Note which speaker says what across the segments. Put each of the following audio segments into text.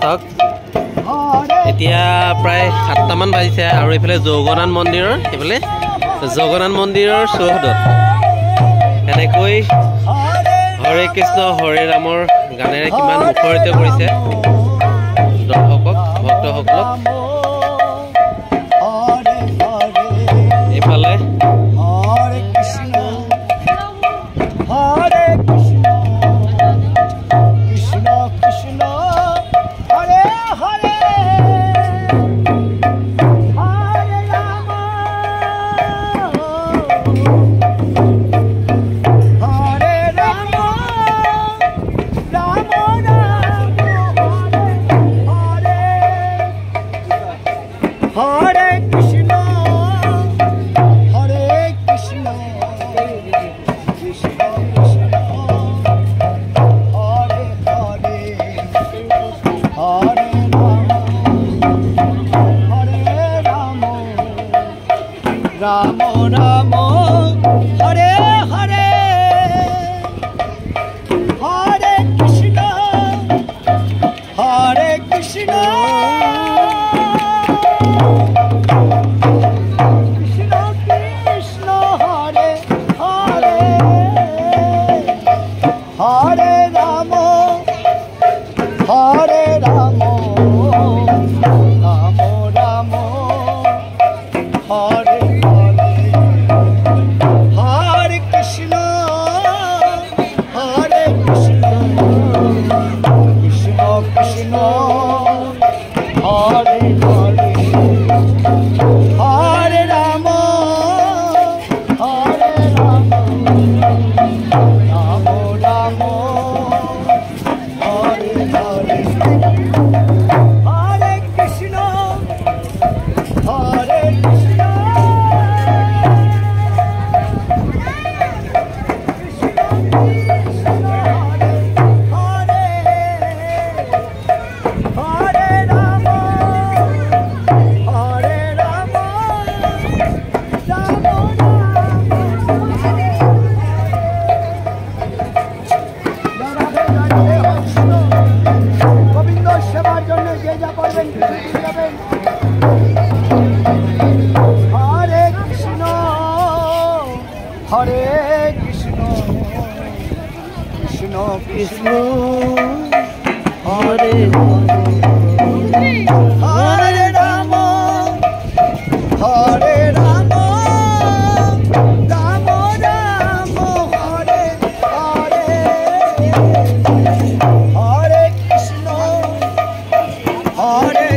Speaker 1: চাওক এতিয়া প্ৰায় 7টামান বাজিছে আৰু এইফালে জগন্নাথ মন্দিৰৰ চৌহদত এনেকৈ হৰে কৃষ্ণ হৰে ৰামৰ গানেৰে কিমান মুখৰিত কৰিছে দৰ্শকক ভক্তসকলক এইফালে
Speaker 2: Ramo Ramo Hare Hare Hare Krishna Hare Krishna Krishna Krishna Hare Hare Hare Ramo Hare Ramo Ramo Ramo Hare Hare Krishna, Krishna Krishna, Hare Hare, Hare Rama, Hare Rama, Rama Rama, Hare Hare, Hare Krishna, Hare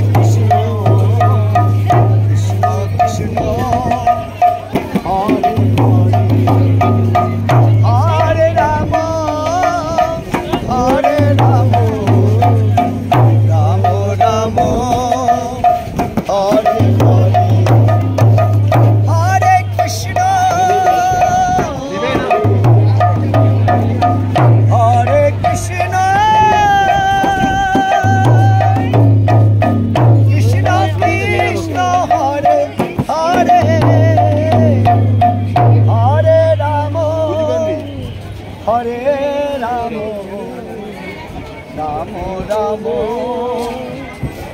Speaker 2: Krishna, Krishna Krishna, Hare Ramo Ramo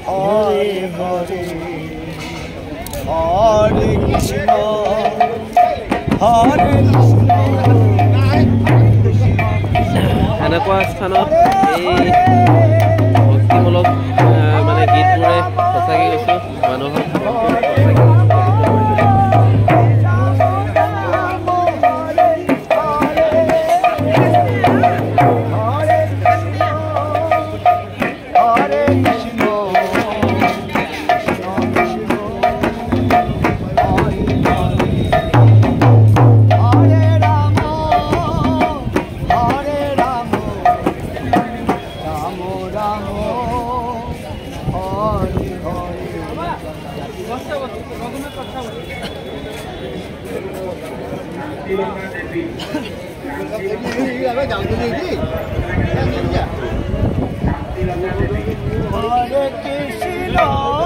Speaker 2: Hare Hare Hare Krishna Hare Krishna
Speaker 1: এনেকুৱা স্থানত এই ভক্তিমূলক মানে গীতবোৰে সঁচাকৈ কৈছোঁ মানুহক
Speaker 2: Hare Krishna